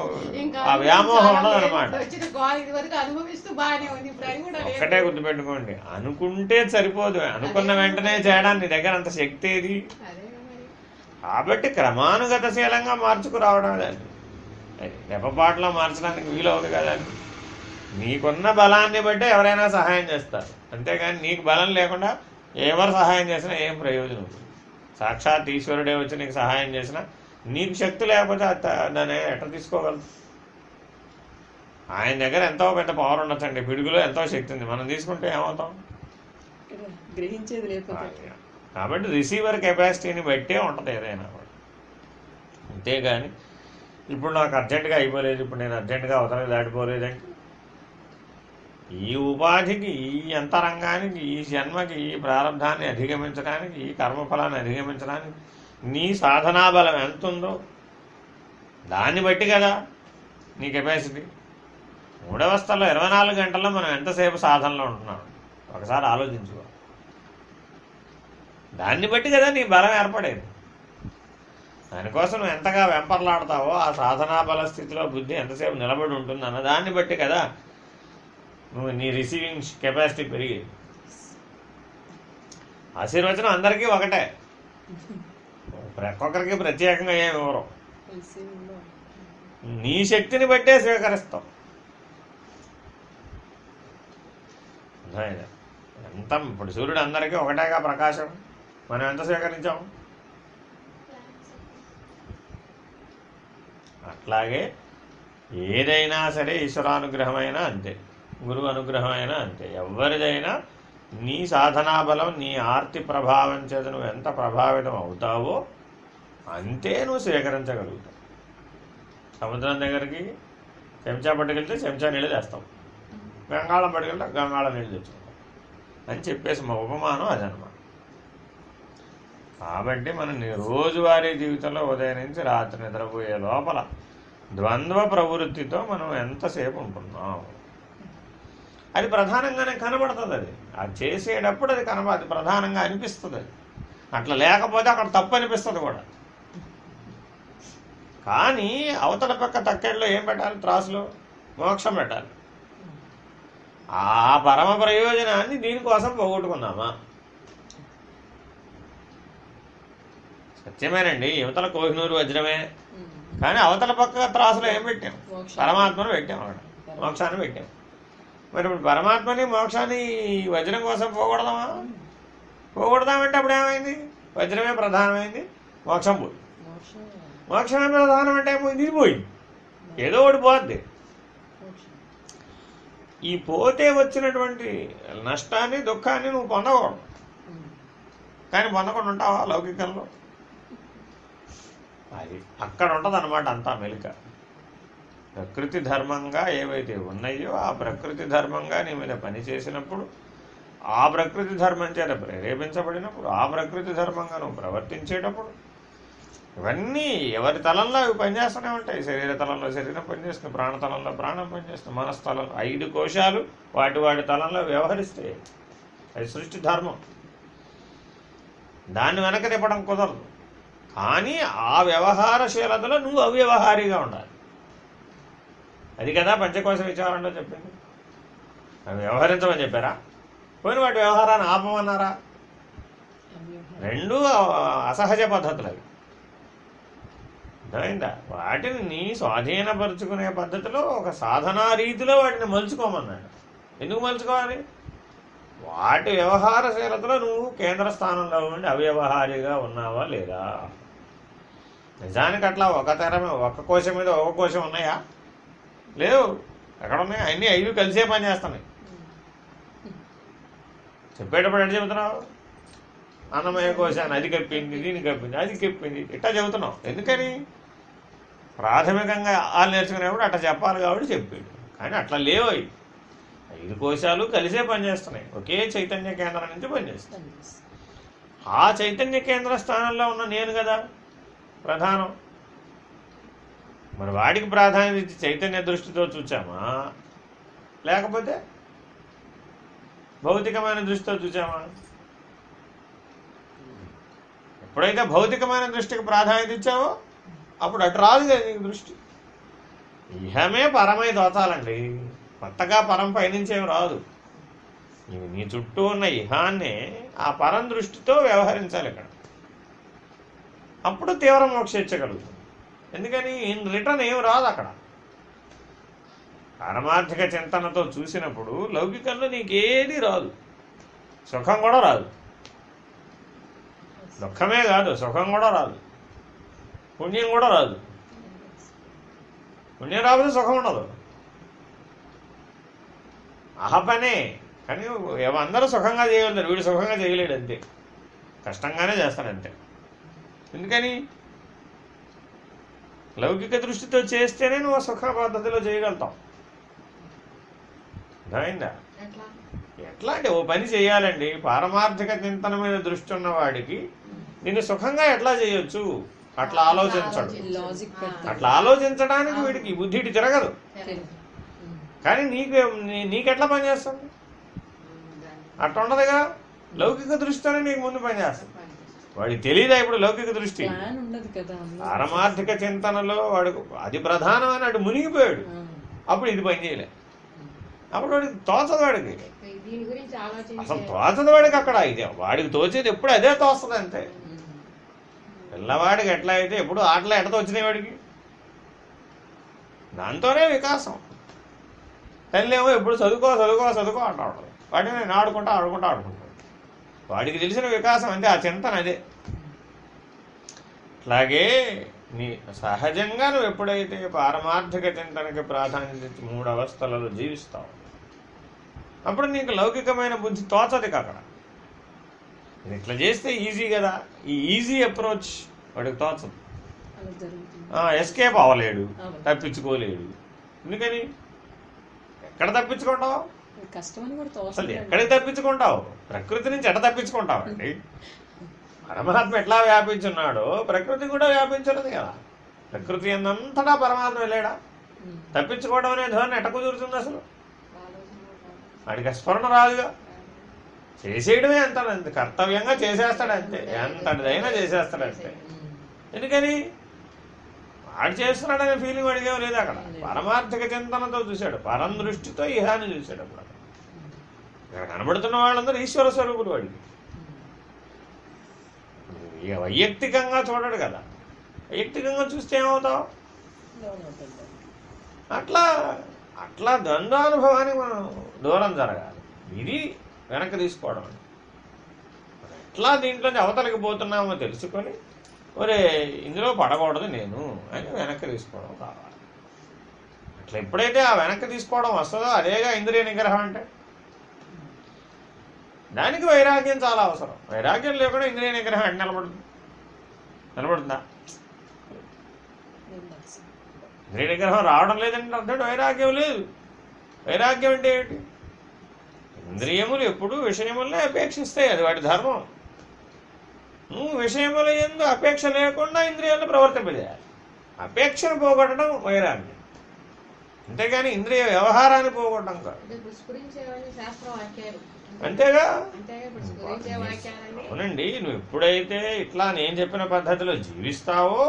ఆ వ్యామోహం ఉండదు అనమాట. ఒక్కటే గుర్తుపెట్టుకోండి, అనుకుంటే సరిపోదు. అనుకున్న వెంటనే చేయడానికి నీ దగ్గర అంత శక్తి ఏది? కాబట్టి క్రమానుగతశీలంగా మార్చుకురావడం దాన్ని రెప్పపాటులో మార్చడానికి వీలవుతుంది కదా. నీకున్న బలాన్ని బట్టి ఎవరైనా సహాయం చేస్తారు, అంతేగాని నీకు బలం లేకుండా ఎవరు సహాయం చేసినా ఏం ప్రయోజనం. సాక్షాత్ ఈశ్వరుడే వచ్చి నీకు సహాయం చేసినా నీకు శక్తి లేకపోతే దాన్ని ఎట్లా తీసుకోగలదు? ఆయన దగ్గర ఎంతో పెద్ద పవర్ ఉండొచ్చండి, పిడుగులో ఎంతో శక్తి ఉంది. మనం తీసుకుంటే ఏమవుతాం? గ్రహించేది లేకపోతే. కాబట్టి రిసీవర్ కెపాసిటీని బట్టే ఉంటుంది ఏదైనా. అంతేగాని ఇప్పుడు నాకు అర్జెంటుగా అయిపోలేదు, ఇప్పుడు నేను అర్జెంటుగా అవతలకి దాటిపోలేదంటే ఈ ఉపాధికి, ఈ అంతరంగానికి, ఈ జన్మకి, ఈ ప్రారంధాన్ని అధిగమించడానికి, ఈ కర్మఫలాన్ని అధిగమించడానికి నీ సాధనా బలం ఎంత ఉందో దాన్ని బట్టి కదా నీ కెపాసిటీ. మూడవస్థలో 24 గంటల్లో మనం ఎంతసేపు సాధనలో ఉంటున్నాం ఒకసారి ఆలోచించుకో. దాన్ని బట్టి కదా నీ బలం ఏర్పడేది. దానికోసం నువ్వు ఎంతగా వెంపర్లాడతావో ఆ సాధనా బల స్థితిలో బుద్ధి ఎంతసేపు నిలబడి ఉంటుంది అన్న దాన్ని బట్టి కదా నువ్వు నీ రిసీవింగ్ కెపాసిటీ పెరిగేది. ఆశీర్వచనం అందరికీ ఒకటే, ఒక్కొక్కరికి ప్రత్యేకంగా ఏమి ఇవ్వరు. నీ శక్తిని బట్టే స్వీకరిస్తావు. ఎంత ఇప్పుడు సూర్యుడు అందరికీ ఒకటేగా ప్రకాశం, మనం ఎంత స్వీకరించాము? అట్లాగే ఏదైనా సరే ఈశ్వరానుగ్రహమైనా అంతే, గురువు అనుగ్రహమైనా అంతే. ఎవరిదైనా నీ సాధనా బలం, నీ ఆర్తి ప్రభావం చేత నువ్వు ఎంత ప్రభావితం అవుతావో అంతే నువ్వు స్వీకరించగలుగుతావు. సముద్రం దగ్గరికి చెంచా పట్టుకెళ్తే చెంచా నీళ్ళు తెస్తావు, గంగాళం పట్టుకెళ్తే గంగాళం నీళ్ళు తెచ్చుకుంటావు అని చెప్పేసి మా ఉపమానం అదనమాట. కాబట్టి మనం రోజువారీ జీవితంలో ఉదయం నుంచి రాత్రి నిద్రపోయే లోపల ద్వంద్వ ప్రవృత్తితో మనం ఎంతసేపు ఉంటున్నాం అది ప్రధానంగానే కనబడుతుంది. అది చేసేటప్పుడు అది అది ప్రధానంగా అనిపిస్తుంది. అది అట్లా లేకపోతే అక్కడ తప్పు అనిపిస్తుంది కూడా. కానీ అవతల పక్క తక్కెళ్ళలో ఏం పెట్టాలి? త్రాసులో మోక్షం పెట్టాలి. ఆ పరమ ప్రయోజనాన్ని దీనికోసం పోగొట్టుకున్నామా? సత్యమేనండి, యువతల కోహినూరు వజ్రమే, కానీ అవతల పక్క త్రాసులో ఏం పెట్టాం? పరమాత్మను పెట్టాం, అక్కడ మోక్షాన్ని పెట్టాం. మరి ఇప్పుడు పరమాత్మని మోక్షాన్ని వజ్రం కోసం పోకూడదామా? పోకూడదామంటే అప్పుడు ఏమైంది? వజ్రమే ప్రధానమైంది, మోక్షం పోయి. మోక్షమే ప్రధానం అంటే ఇది పోయింది, ఏదో ఒకటి పోద్ది. ఈ పోతే వచ్చినటువంటి నష్టాన్ని, దుఃఖాన్ని నువ్వు పొందకూడదు. కానీ పొందకుండా ఉంటావా లౌకికంలో? అది అక్కడ ఉంటుంది అన్నమాట అంతా మెలిక. ప్రకృతి ధర్మంగా ఏవైతే ఉన్నాయో ఆ ప్రకృతి ధర్మంగా నీ మీద పని చేసినప్పుడు, ఆ ప్రకృతి ధర్మం చేత ప్రేరేపించబడినప్పుడు, ఆ ప్రకృతి ధర్మంగా నువ్వు ప్రవర్తించేటప్పుడు ఇవన్నీ ఎవరి తలంలో అవి పనిచేస్తూనే ఉంటాయి. శరీర తలంలో శరీరం పనిచేస్తుంది, ప్రాణతలంలో ప్రాణం పనిచేస్తుంది, మనస్తలంలో 5 కోశాలు వాటి తలంలో వ్యవహరిస్తాయి. అది సృష్టి ధర్మం. దాన్ని వెనక తిప్పడం కుదరదు. కానీ ఆ వ్యవహారశీలతలో నువ్వు అవ్యవహారిగా ఉండాలి. అది కదా పంచకోశ విచారంలో చెప్పింది. అవి వ్యవహరించమని చెప్పారా? పోయిన వాటి వ్యవహారాన్ని ఆపమన్నారా? రెండూ అసహజ పద్ధతులు అవి. అర్థమైందా? వాటిని నీ స్వాధీనపరుచుకునే పద్ధతిలో ఒక సాధనా రీతిలో వాటిని మలుచుకోమన్నాడు. ఎందుకు మలుచుకోవాలి? వాటి వ్యవహారశీలతలో నువ్వు కేంద్ర స్థానంలో ఉండి అవ్యవహారిగా ఉన్నావా లేదా? నిజానికి అట్లా ఒక కోశం మీద ఒక కోశం ఉన్నాయా? లేవు. ఎక్కడ ఉన్నాయి? అన్నీ 5 కలిసే పని చేస్తున్నాయి. చెప్పేటప్పుడు ఎట్లా చెబుతున్నావు? అన్నమయ కోశాన్ని అది కప్పింది, దీన్ని కప్పింది, అది కప్పింది, ఇట్టా చెబుతున్నావు. ఎందుకని? ప్రాథమికంగా వాళ్ళు నేర్చుకునేప్పుడు అట్లా చెప్పాలి కాబట్టి చెప్పాడు. కానీ అట్లా లేవు. 5 కోశాలు కలిసే పనిచేస్తున్నాయి. ఒకే చైతన్య కేంద్రం నుంచి పనిచేస్తాయి. ఆ చైతన్య కేంద్ర స్థానంలో ఉన్న నేను కదా ప్రధానం. మరి వాడికి ప్రాధాన్యత ఇచ్చి చైతన్య దృష్టితో చూచామా, లేకపోతే భౌతికమైన దృష్టితో చూచామా? ఎప్పుడైతే భౌతికమైన దృష్టికి ప్రాధాన్యత ఇచ్చావో అప్పుడు అటు రాదు కదా నీకు దృష్టి. ఇహమే పరమై దోచాలండి. కొత్తగా పరం పైనుంచేం రాదు. నీ చుట్టూ ఉన్న ఇహాన్నే ఆ పరం దృష్టితో వ్యవహరించాలి ఇక్కడ. అప్పుడు తీవ్ర మోక్షించగలుగుతుంది. ఎందుకని ఇన్ రిటర్న్ ఏం రాదు అక్కడ. పారమార్థిక చింతనతో చూసినప్పుడు లౌకికంలో నీకేది రాదు. సుఖం కూడా రాదు, దుఃఖమే కాదు, సుఖం కూడా రాదు, పుణ్యం కూడా రాదు. పుణ్యం రాకపోతే సుఖం ఉండదు. అహపనే. కానీ అందరూ సుఖంగా చేయగలుగుతారు, వీడు సుఖంగా చేయలేడు. అంతే, కష్టంగానే చేస్తాడంతే. ఎందుకని? లౌకిక దృష్టితో చేస్తేనే నువ్వు సుఖ పద్ధతిలో చేయగలుగుతావు. అర్థమైందా? ఎట్లా అంటే ఓ పని చేయాలండి, పారమార్థిక చింతన మీద దృష్టి ఉన్నవాడికి నిన్ను సుఖంగా ఎట్లా చేయొచ్చు అట్లా ఆలోచించడు. అట్లా ఆలోచించడానికి వీడికి బుద్ధిటి తిరగదు. కానీ నీకెట్లా పనిచేస్తుంది? అట్లా ఉండదుగా. లౌకిక దృష్టితోనే నీకు ముందు పనిచేస్తుంది. వాడికి తెలియదా ఇప్పుడు లౌకిక దృష్టి? పారమార్థిక చింతనలో వాడు అది ప్రధానమైన వాడు మునిగిపోయాడు. అప్పుడు ఇది పని చేయలే. అప్పుడు వాడికి తోచదు. వాడికి అసలు తోచదు. వాడికి అక్కడ ఇదే వాడికి తోచేది ఎప్పుడు అదే తోస్తుంది అంతే. పిల్లవాడికి ఎట్లా అయితే ఎప్పుడు ఆటలు ఎట్లా వచ్చినాయి వాడికి, దాంతోనే వికాసం. తల్లి ఏమో ఎప్పుడు చదువుకో చదువుకో చదువుకో అంటా ఉంటుంది. వాటిని నేను ఆడుకుంటాడు. వాడికి తెలిసిన వికాసం అంటే ఆ చింతన అదే. అట్లాగే నీ సహజంగా నువ్వు ఎప్పుడైతే పారమార్థిక చింతనకి ప్రాధాన్యత ఇచ్చి 3 అవస్థలలో జీవిస్తావు అప్పుడు నీకు లౌకికమైన బుద్ధి తోచది అక్కడ. ఇది ఇట్లా చేస్తే ఈజీ కదా. ఈ ఈజీ అప్రోచ్ వాడికి తోచదు. ఎస్కేప్ అవ్వలేడు, తప్పించుకోలేడు. ఎందుకని? ఎక్కడ తప్పించుకుంటావు? అసలు ఎక్కడికి తప్పించుకుంటావు? ప్రకృతి నుంచి ఎట్లా తప్పించుకుంటావు అండి? పరమాత్మ ఎట్లా వ్యాపించున్నాడో ప్రకృతి కూడా వ్యాపించున్నది కదా. ప్రకృతి అంతటా పరమాత్మ వెళ్ళాడా? తప్పించుకోవడం అనే ధోరణి ఎట్ట కుదురుతుంది అసలు? వాడికి స్ఫురణ రాదుగా. చేసేయడమే అంత కర్తవ్యంగా చేసేస్తాడు అంతే. ఎంతటిదైనా చేసేస్తాడు అంతే. ఎందుకని? వాడు చేస్తున్నాడనే ఫీలింగ్ వాడికేమో లేదు అక్కడ. పరమార్థిక చింతనతో చూశాడు, పరం దృష్టితో ఇహాన్ని చూశాడు. అప్పుడు ఇక్కడ కనబడుతున్న వాళ్ళందరూ ఈశ్వర స్వరూపులు. వాడికి వైయక్తికంగా చూడడు కదా. వైయక్తికంగా చూస్తే ఏమవుతావు? అట్లా ద్వంద్వానుభవానికి మనం దూరం జరగాలి. ఇది వెనక్కి తీసుకోవడం. ఎట్లా దీంట్లోంచి అవతలకి పోతున్నామో తెలుసుకొని ఒరే ఇందులో పడకూడదు నేను అని వెనక్కి తీసుకోవడం కావాలి. అట్లా ఎప్పుడైతే ఆ వెనక్కి తీసుకోవడం వస్తుందో అదేగా ఇంద్రియ నిగ్రహం అంటే. దానికి వైరాగ్యం చాలా అవసరం. వైరాగ్యం లేకుండా ఇంద్రియ నిగ్రహం అంటే నిలబడుతుందా? ఇంద్రియ నిగ్రహం రావడం లేదంటే అర్థం వైరాగ్యం లేదు. వైరాగ్యం అంటే ఏంటి? ఇంద్రియములు ఎప్పుడు విషయములనే అపేక్షిస్తాయి, అది వాటి ధర్మం. నువ్వు విషయముల యందు అపేక్ష లేకుండా ఇంద్రియాలను ప్రవర్తింపజేయాలి. అపేక్షను పోగొట్టడం వైరాగ్యం, అంతేగాని ఇంద్రియ వ్యవహారాన్ని పోగొట్టడం కాదు. అంతేగా. అవునండి, నువ్వు ఎప్పుడైతే ఇట్లా నేను చెప్పిన పద్ధతిలో జీవిస్తావో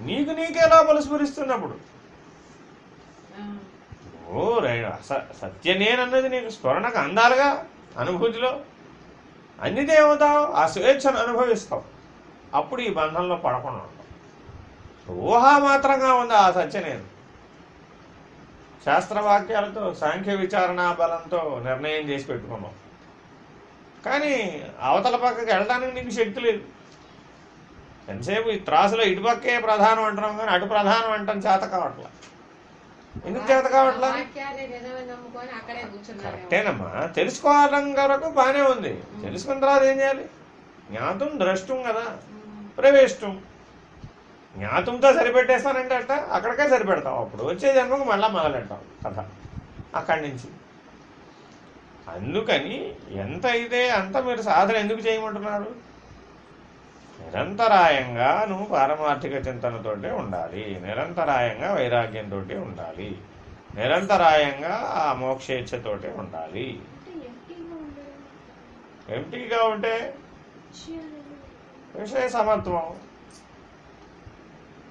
నీకు నీకే లోపల స్ఫురిస్తున్నప్పుడు ఓ సత్యనేనన్నది నీకు స్ఫురణకు అందాలుగా అనుభూతిలో అందితే ఏమవుతావు? ఆ స్వేచ్ఛను అనుభవిస్తావు. అప్పుడు ఈ బంధంలో పడకుండా ఉంటావు. ఊహామాత్రంగా ఉంది ఆ సత్యనేను. శాస్త్రవాక్యాలతో సాంఖ్య విచారణా బలంతో నిర్ణయం చేసి పెట్టుకున్నావు, కానీ అవతల పక్కకి వెళ్ళడానికి నీకు శక్తి లేదు. ఎంతసేపు ఈ త్రాసులో ఇటుపక్కే ప్రధానం అంటున్నాం, కానీ అటు ప్రధానం అంటాం చేత కావట్లా. ఎందుకు చేత కావట్లా? కరెక్టేనమ్మా, తెలుసుకోవడం వరకు బాగానే ఉంది. తెలుసుకున్న తర్వాత ఏం చేయాలి? జ్ఞాతం ద్రష్టం కదా, ప్రవేశం. జ్ఞాతంతో సరిపెట్టేస్తానంటే అట్ట అక్కడికే సరిపెడతావు. అప్పుడు వచ్చే జన్మకు మళ్ళా మొదలెట్టావు కథ అక్కడి నుంచి. అందుకని ఎంత అయితే అంత మీరు సాధన ఎందుకు చేయమంటున్నారు? నిరంతరాయంగా నువ్వు పారమార్థిక చింతనతోటే ఉండాలి, నిరంతరాయంగా వైరాగ్యంతో ఉండాలి, నిరంతరాయంగా ఆ మోక్షేచ్ఛతోటే ఉండాలి. ఎంటీగా ఉంటే విషయ సమత్వం.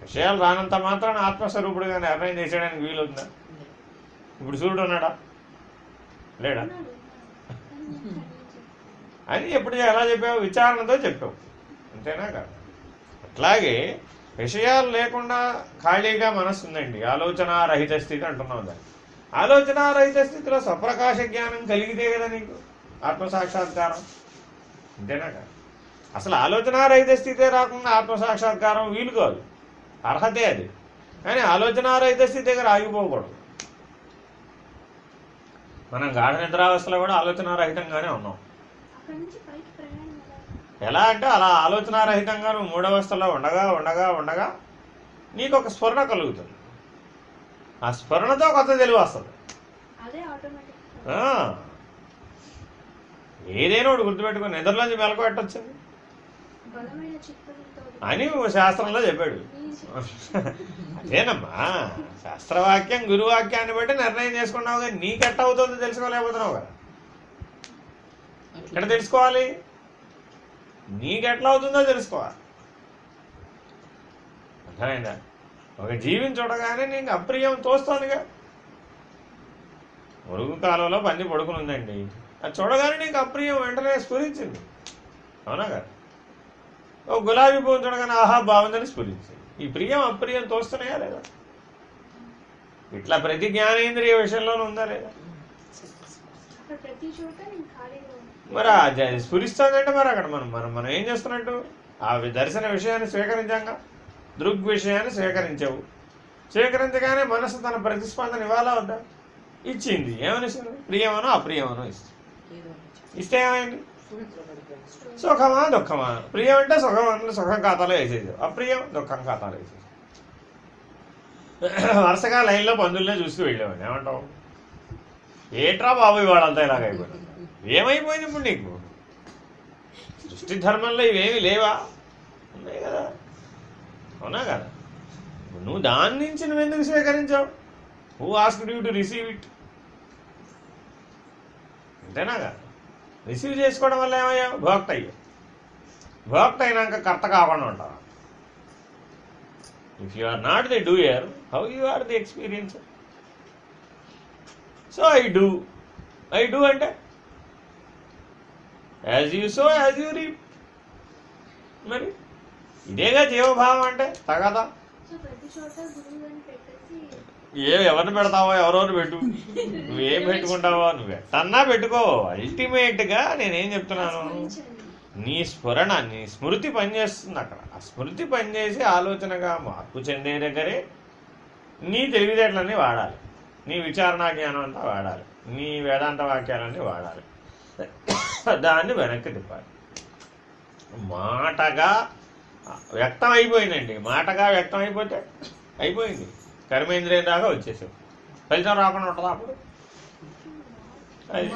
విషయాలు రానంత మాత్రాన ఆత్మస్వరూపుడుగా నిర్ణయం చేసేయడానికి వీలుందా? ఇప్పుడు సూర్యుడు ఉన్నాడా లేడా అని ఎప్పుడు ఎలా చెప్పావు? విచారణతో చెప్పావు, అంతేనా కాదు? అట్లాగే విషయాలు లేకుండా ఖాళీగా మనస్సు ఉందండి, ఆలోచనారహిత స్థితి అంటున్నావు. దాన్ని ఆలోచనారహిత స్థితిలో స్వప్రకాశ జ్ఞానం కలిగితే కదా నీకు ఆత్మసాక్షాత్కారం, అంతేనా కాదు? అసలు ఆలోచనారహిత స్థితే రాకుండా ఆత్మసాక్షాత్కారం వీలు కాదు, అర్హతే అది. కానీ ఆలోచనారహిత స్థితి దగ్గర ఆగిపోకూడదు. మనం గాఢ నిద్రావస్థలో కూడా ఆలోచనారహితంగానే ఉన్నాం. ఎలా అంటే అలా ఆలోచనారహితంగా నువ్వు మూడవస్థలో ఉండగా ఉండగా ఉండగా నీకు ఒక స్ఫురణ కలుగుతుంది. ఆ స్ఫురణతో కొత్త తెలివి వస్తుంది. ఏదైనా ఒకటి గుర్తుపెట్టుకుని నిద్రలోంచి మెలకు పెట్టొచ్చింది అని శాస్త్రంలో చెప్పాడు. అదేనమ్మా, శాస్త్రవాక్యం గురువాక్యాన్ని బట్టి నిర్ణయం చేసుకున్నావు, కానీ నీకెట్ట అవుతుందో తెలుసుకోలేకపోతున్నావు కదా. ఎక్కడ తెలుసుకోవాలి? నీకెట్లా అవుతుందో తెలుసుకోవాలి, అర్థమైందా? ఒక జీవిని చూడగానే నీకు అప్రియం తోస్తోందిగా. మురుగు కాలంలో పంది పడుకుని ఉందండి, అది చూడగానే నీకు అప్రియం వెంటనే స్ఫురించింది, అవునా కదా? ఓ గులాబీ పువ్వు చూడగానే ఆహా బాగుందని స్ఫురించింది. ఈ ప్రియం అప్రియం తోస్తున్నాయా లేదా? ఇట్లా ప్రతి జ్ఞానేంద్రియ విషయంలోనూ ఉందా లేదా? మరి స్ఫురిస్తుందంటే మరి అక్కడ మనం ఏం చేస్తున్నట్టు? ఆ దర్శన విషయాన్ని స్వీకరించాక దృగ్విషయాన్ని స్వీకరించావు. స్వీకరించగానే మనసు తన ప్రతిస్పందన ఇవ్వాలా వద్దా? ఇచ్చింది. ఏమనిస్తుంది? ప్రియమనో అప్రియమనో ఇస్తుంది. ఇస్తే ఏమైంది? సుఖమా దుఃఖమా? ప్రియం అంటే సుఖం ఖాతాలో వేసేది, అప్రియం దుఃఖం ఖాతాలో వేసేది. వరుసగా లైన్లో పందులనే చూస్తూ వెళ్ళేవాడిని. ఏమంటావు? ఏట్రా బాబు ఇవాళంతా ఇలాగ అయిపోయింది. ఏమైపోయింది ఇప్పుడు నీకు? సృష్టి ధర్మంలో ఇవేమి లేవా? ఉన్నాయి కదా, అవునా కదా? నువ్వు దాని నుంచి నువ్వెందుకు స్వీకరించావు? Who asked you to receive it? అంతేనా కదా? రిసీవ్ చేసుకోవడం వల్ల ఏమయ్యావు? భోక్త అయ్యావు. భోక్త అయినాక కర్త కాకుండా ఉంటావు. If you are not the doer, how you are the experiencer? So I do అంటే as you sow as you reap. మరి ఇదేగా జీవభావం అంటే తగదా? ఎవరిని పెడతావో ఎవరెవరు పెట్టు, నువ్వేం పెట్టుకుంటావో నువ్వు ఎట్టన్నా పెట్టుకో. అల్టిమేట్గా నేనేం చెప్తున్నాను, నీ స్ఫురణ నీ స్మృతి పనిచేస్తుంది అక్కడ. ఆ స్మృతి పనిచేసి ఆలోచనగా మార్పు చెందే దగ్గరే నీ తెలివితేటలన్నీ వాడాలి, నీ విచారణా జ్ఞానం అంతా వాడాలి, నీ వేదాంత వాక్యాలన్నీ వాడాలి. దాన్ని వెనక్కి తిప్పాలి. మాటగా వ్యక్తం అయిపోయిందండి, మాటగా వ్యక్తం అయిపోతే అయిపోయింది. కర్మేంద్రియం దాకా వచ్చేసావు, ఫలితం రాకుండా ఉంటుందా అప్పుడు?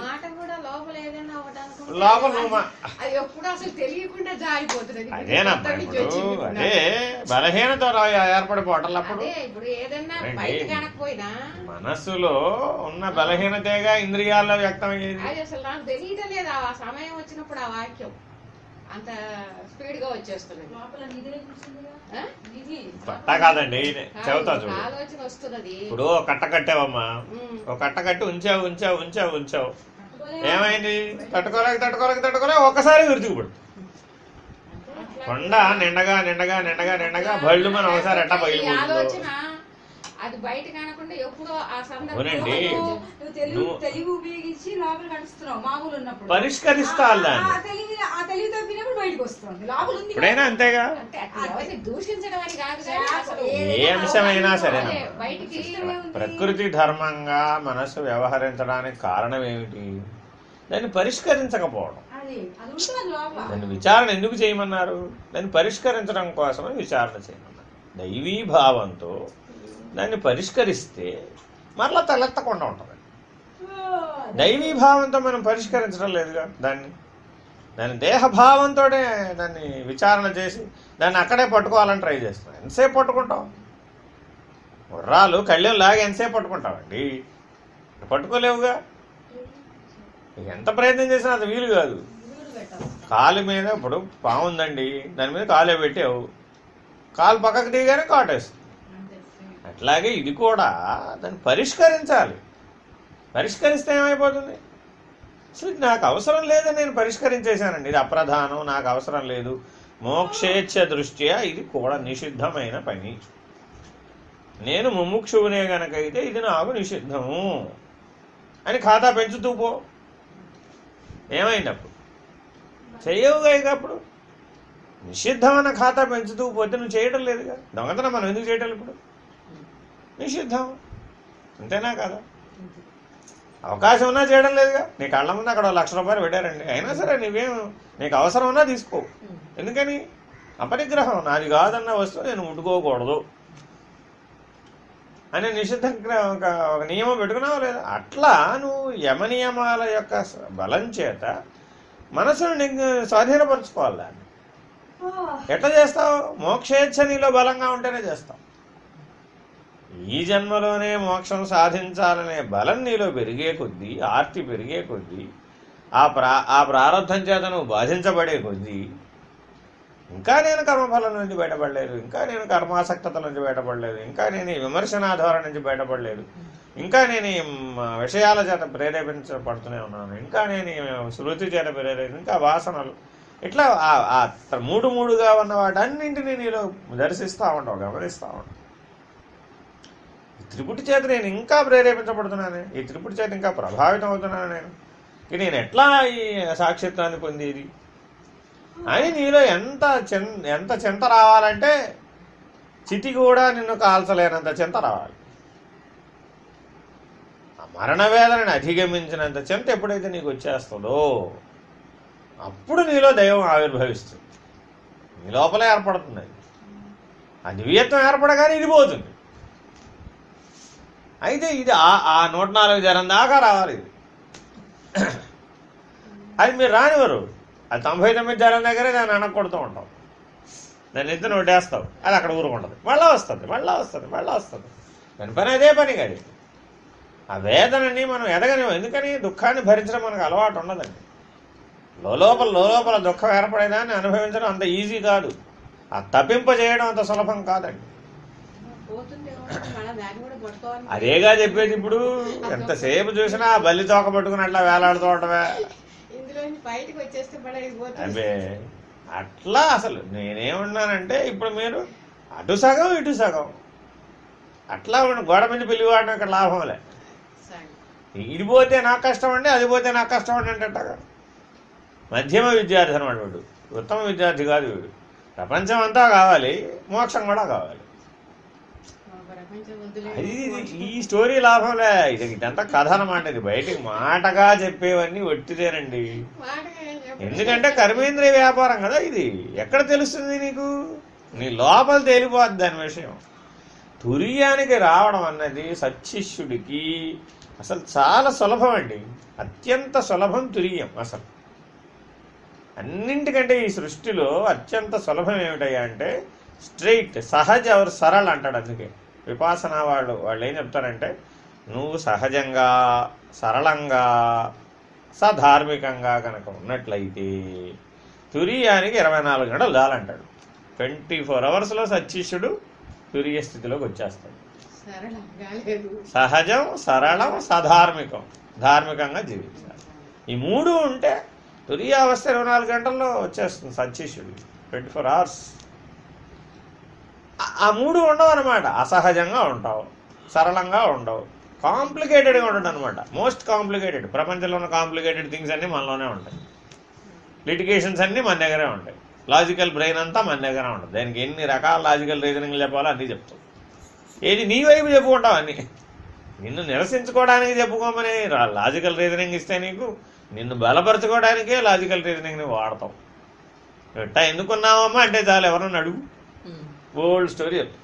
మాట కూడా లోపల ఏదైనా ఒకటి అనుకుంటే లోపల నువ్వు అది ఎప్పుడు అసలు తెలియకుండా జారిపోతున్నది. అదేనమ్మా ఇప్పుడు అదే బలహీనత ఏర్పడిపోవటం. అప్పుడు అదే ఇప్పుడు ఏదన్నా బయట కనకపోయినా మనస్సులో ఉన్న బలహీనతగా ఇంద్రియాల్లో వ్యక్తం అయ్యేది. అది అసలు నాకు తెలియటం లేదు. ఆ సమయం వచ్చినప్పుడు ఆ వాక్యం అంత స్పీడ్ గా వచ్చేస్తున్నది. పట్టా కాదండి, చెబుతా చూడు. ఆలోచన వస్తున్నది. ఇప్పుడు కట్ట కట్టావమ్మా, ఒక కట్ట కట్టి ఉంచావు ఉంచావు ఉంచావు ఉంచావు, ఏమైంది? తట్టుకోలేక ఒక్కసారి విరుచుకుపడు. కొండ నిండగా నిండగా నిండగా నిండగా బళ్ళు మనం ఒకసారి ఎట్టా పగిలిపోతుంది. అది బయట కానకుండా ఎప్పుడో ఆ అవునండి, తెలివి ఉపయోగించి లోపల కడుస్తున్నావు మామూలు ఉన్నప్పుడు పరిష్కరిస్తా బయటకు వస్తుంది. లోపల ఉంది ఇప్పుడైనా అంతేగా, దూషించడం అని కాదు. ఏ అంశమైనా సరే ప్రకృతి ధర్మంగా మనసు వ్యవహరించడానికి కారణం ఏమిటి? దాన్ని పరిష్కరించకపోవడం. దాన్ని విచారణ ఎందుకు చేయమన్నారు? దాన్ని పరిష్కరించడం కోసమే విచారణ చేయమన్నారు. దైవీ భావంతో దాన్ని పరిష్కరిస్తే మరలా తలెత్తకుండా ఉంటుంది. దైవీ భావంతో మనం పరిష్కరించడం లేదుగా దాన్ని దేహభావంతోనే దాన్ని విచారణ చేసి దాన్ని అక్కడే పట్టుకోవాలని ట్రై చేస్తాం. ఎంతసేపు పట్టుకుంటాం? గుర్రాలు కళ్ళెం లాగా ఎంతసేపు పట్టుకుంటామండి? పట్టుకోలేవుగా. ఎంత ప్రయత్నం చేసినా అది వీలు కాదు. కాలు మీద ఇప్పుడు పాము ఉందండి, దాని మీద కాలే పెట్టావు, కాలు పక్కకు దిగానే కాటేస్తుంది. అట్లాగే ఇది కూడా దాన్ని పరిష్కరించాలి. పరిష్కరిస్తే ఏమైపోతుంది? అసలు నాకు అవసరం లేదని నేను పరిష్కరించేశానండి, ఇది అప్రధానం, నాకు అవసరం లేదు, మోక్షేచ్ఛ దృష్ట్యా ఇది కూడా నిషిద్ధమైన పని, నేను ముముక్షువునే గనకైతే ఇది నాకు నిషిద్ధము అని ఖాతా పెంచుతూ పో. ఏమైంది అప్పుడు? చెయ్యవుగా. ఇక అప్పుడు నిషిద్ధమైన ఖాతా పెంచుతూ పోతే నువ్వు చేయటం లేదుగా. దొంగతనం మనం ఎందుకు చేయటం? ఇప్పుడు నిషిద్ధం, అంతేనా కదా? అవకాశం ఉన్నా చేయడం లేదుగా. నీ కళ్ళ ముందు అక్కడ 1,00,000 రూపాయలు పెట్టారండి, అయినా సరే నీకు అవసరం ఉన్నా తీసుకో. ఎందుకని? అపరిగ్రహం. నాది కాదన్న వస్తువు నేను ముట్టుకోకూడదు అనే నిషిద్ధ ఒక నియమం పెట్టుకున్నావు లేదా? అట్లా నువ్వు యమనియమాల యొక్క బలం చేత మనసును నీకు స్వాధీనపరచుకోవాలి. దాన్ని ఎట్లా చేస్తావు? మోక్షేచ్ఛ నీలో బలంగా ఉంటేనే చేస్తావు. ఈ జన్మలోనే మోక్షం సాధించాలనే బలం నీలో పెరిగే కొద్దీ, ఆర్తి పెరిగే కొద్దీ, ఆ ప్రారంధం చేత నువ్వు బాధించబడే కొద్దీ, ఇంకా నేను కర్మఫలం నుంచి బయటపడలేదు, ఇంకా నేను కర్మాసక్తత నుంచి బయటపడలేదు, ఇంకా నేను ఈ విమర్శనాధారం నుంచి బయటపడలేదు, ఇంకా నేను ఈ విషయాల చేత ప్రేరేపించబడుతూనే ఉన్నాను, ఇంకా నేను శృతి చేత ఇంకా వాసనలు, ఇట్లా ఆ మూడుగా ఉన్న వాటన్నింటినీ నీలో దర్శిస్తూ ఉంటావు, గమనిస్తూ ఉంటావు. ఈ త్రిపుటి చేత నేను ఇంకా ప్రేరేపించబడుతున్నాను, ఈ త్రిపుటి చేత ఇంకా ప్రభావితం అవుతున్నాను నేను ఎట్లా ఈ సాక్షిత్వాన్ని పొందేది అని నీలో ఎంత చింత రావాలంటే చితి కూడా నిన్ను కాల్చలేనంత చింత రావాలి. ఆ మరణ వేదనని అధిగమించినంత చింత ఎప్పుడైతే నీకు వచ్చేస్తుందో అప్పుడు నీలో దైవం ఆవిర్భవిస్తుంది. నీ లోపలే ఏర్పడుతుంది. ఆ దివ్యత్వం ఏర్పడగానే ఇది పోతుంది. అయితే ఇది ఆ 104 జనం దాకా రావాలి. ఇది అది మీరు రానివారు. అది 99 జనం దగ్గరే దాన్ని అనకొడుతూ ఉంటాం, దాన్ని ఎత్తున వడ్డేస్తావు, అది అక్కడ ఊరుకుంటుంది, మళ్ళీ వస్తుంది. దాని పని అదే పని కాదు. ఆ వేదనని మనం ఎదగనివ్వం. ఎందుకని? దుఃఖాన్ని భరించడం మనకు అలవాటు ఉండదండి. లోపల దుఃఖం ఏర్పడేదాన్ని అనుభవించడం అంత ఈజీ కాదు. ఆ తప్పింపజేయడం అంత సులభం కాదండి. అదేగా చెప్పేది. ఇప్పుడు ఎంతసేపు చూసినా బల్లి తోక పట్టుకుని అట్లా వేలాడుతూ ఉండవే. అదే అట్లా అసలు నేనేమన్నానంటే ఇప్పుడు మీరు అటు సగం ఇటు సగం అట్లా గోడ మీద పిల్లివాడిన అక్కడ లాభంలే. ఇది పోతే నాకు కష్టం అండి, అది పోతే నాకు కష్టం అండి అంటే అట్టగా మధ్యమ విద్యార్థి అనమాట వీడు. ఉత్తమ విద్యార్థి కాదు వీడు. ప్రపంచం అంతా కావాలి, మోక్షం కూడా కావాలి. అది ఈ స్టోరీ లాభంలే. ఇదంతా కథ అన్నమాట. ఇది బయటికి మాటగా చెప్పేవన్నీ ఒట్టిదేనండి. ఎందుకంటే కర్మేంద్రియ వ్యాపారం కదా ఇది. ఎక్కడ తెలుస్తుంది నీకు? నీ లోపల తేలిపోద్ది దాని విషయం. తుర్యానికి రావడం అన్నది సత్శిష్యుడికి అసలు చాలా సులభం అండి. అత్యంత సులభం తుర్యం. అసలు అన్నింటికంటే ఈ సృష్టిలో అత్యంత సులభం ఏమిటయ్యా అంటే స్ట్రైట్, సహజ ఎవరు సరళ అంటాడు. అందుకే విపాసన వాళ్ళు ఏం చెప్తారంటే, నువ్వు సహజంగా సరళంగా సధార్మికంగా కనుక ఉన్నట్లయితే తుర్యానికి 24 గంటలు చాలంటాడు. 24 అవర్స్లో సత్శిష్యుడు తురియ స్థితిలోకి వచ్చేస్తాడు. సహజం, సరళం, సధార్మికం, ధార్మికంగా జీవించాలి. ఈ 3 ఉంటే తురియావస్థ 24 గంటల్లో వచ్చేస్తుంది సత్శిష్యుడు. 24 అవర్స్. ఆ 3 ఉండవు అనమాట. అసహజంగా ఉంటావు, సరళంగా ఉండవు, కాంప్లికేటెడ్గా ఉండడు అనమాట. Most complicated. ప్రపంచంలో ఉన్న కాంప్లికేటెడ్ థింగ్స్ అన్నీ మనలోనే ఉంటాయి. లిటిగేషన్స్ అన్నీ మన దగ్గరే ఉంటాయి. లాజికల్ బ్రెయిన్ అంతా మన దగ్గర ఉంటుంది. దానికి ఎన్ని రకాల లాజికల్ రీజనింగ్లు చెప్పాలో అన్నీ చెప్తావు. ఏది నీ వైపు చెప్పుకుంటావు అన్నీ. నిన్ను నిరసించుకోవడానికి చెప్పుకోమని లాజికల్ రీజనింగ్ ఇస్తే నీకు నిన్ను బలపరచుకోవడానికే లాజికల్ రీజనింగ్ని వాడతాం. ఎట్టా ఎందుకున్నావమ్మా అంటే చాలు, ఎవరన్నా అడుగు, ఓల్డ్ స్టోరీ చెప్తా.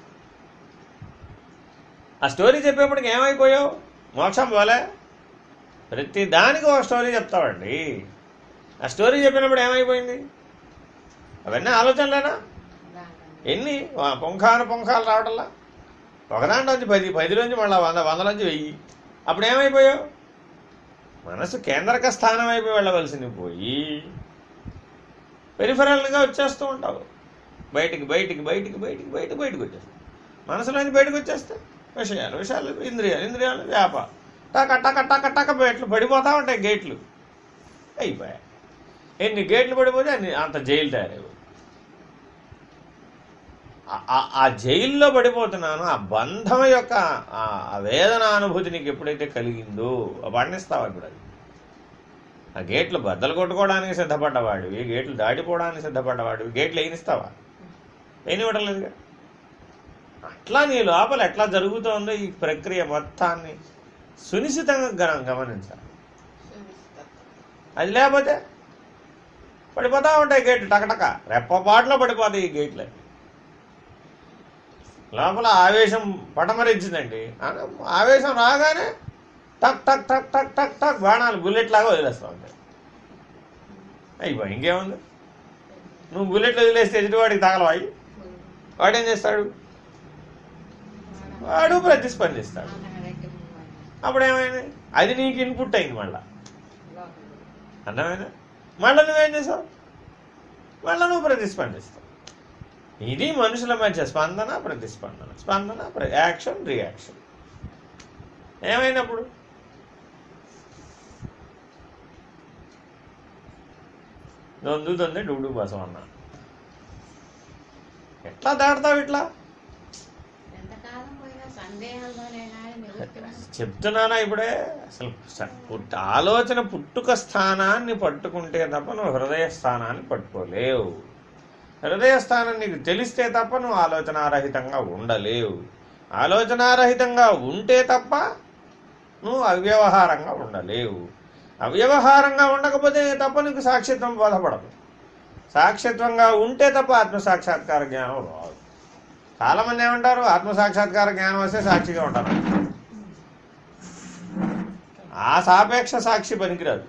ఆ స్టోరీ చెప్పేప్పటికి ఏమైపోయావు? మోక్షం పోలే. ప్రతి దానికి ఒక స్టోరీ చెప్తావండి. ఆ స్టోరీ చెప్పినప్పుడు ఏమైపోయింది? అవన్నీ ఆలోచనలేనా? ఎన్ని పుంఖాలు రావటంలా? ఒకదాంట్లోంచి 10 మళ్ళీ 100 1000 అప్పుడు ఏమైపోయావు? మనసు కేంద్రక స్థానం అయిపోయి వెళ్ళవలసింది పోయి పెరిఫరల్గా వచ్చేస్తూ ఉంటావు. బయటికి వచ్చేస్తావు. మనసులోంచి బయటకు వచ్చేస్తే విషయాలు ఇంద్రియాలు వ్యాపారం టక బయట్లు పడిపోతూ ఉంటాయి. గేట్లు అయిపోయాయి. ఎన్ని గేట్లు పడిపోతే అన్ని అంత జైలు తయారయ్యి. ఆ జైల్లో పడిపోతున్నాను. ఆ బంధం యొక్క ఆ వేదన అనుభూతి నీకు ఎప్పుడైతే కలిగిందో వర్ణిస్తావా? ఇప్పుడు అది ఆ గేట్లు బద్దలు కొట్టుకోవడానికి సిద్ధపడ్డవాడివి, గేట్లు దాటిపోవడానికి సిద్ధపడ్డవాడివి, గేట్లు వేయనిస్తావా? వేయనివ్వడం లేదుగా. అట్లా నీ లోపల ఎట్లా జరుగుతోందో ఈ ప్రక్రియ మొత్తాన్ని సునిశ్చితంగా గమనించాలి. అది లేకపోతే పడిపోతూ ఉంటాయి గేట్లు. టకటక రెప్పపాట్లో పడిపోతాయి ఈ గేట్లు. లోపల ఆవేశం పటమరించిందండి. ఆవేశం రాగానే టక్ టక్ టక్ టక్ టక్ టక్ బాణాలు బుల్లెట్ లాగా వదిలేస్తూ ఉంటాయి. అయిపోయి ఇంకేముంది? నువ్వు బుల్లెట్లు వదిలేస్తే ఎదుటివాడికి తగలవాయి. వాడేం చేస్తాడు? వాడు ప్రతిస్పందిస్తాడు. అప్పుడు ఏమైంది? అది నీకు ఇన్పుట్ అయింది. మళ్ళా అర్థమైనా? మళ్ళీ నువ్వేం చేసావు? మళ్ళీ నువ్వు ప్రతిస్పందిస్తావు. ఇది మనుషుల మధ్య స్పందన ప్రతిస్పందన, యాక్షన్ రియాక్షన్. ఏమైనప్పుడు దొందుతుంది డూడు బసం అన్నా. ఎట్లా దాడతావు? ఇట్లా చెప్తున్నానా ఇప్పుడే? అసలు ఆలోచన పుట్టుక స్థానాన్ని పట్టుకుంటే తప్ప నువ్వు హృదయ స్థానాన్ని పట్టుకోలేవు. హృదయ స్థానం నీకు తెలిస్తే తప్ప నువ్వు ఆలోచనారహితంగా ఉండలేవు. ఆలోచనారహితంగా ఉంటే తప్ప నువ్వు అవ్యవహారంగా ఉండలేవు. అవ్యవహారంగా ఉండకపోతే తప్ప నీకు సాక్షిత్వం బోధపడదు. సాక్షిత్వంగా ఉంటే తప్ప ఆత్మసాక్షాత్కార జ్ఞానం రాదు. చాలామంది ఏమంటారు? ఆత్మసాక్షాత్కార జ్ఞానం వస్తే సాక్షిగా ఉంటారు. ఆ సాపేక్ష సాక్షి పనికిరాదు.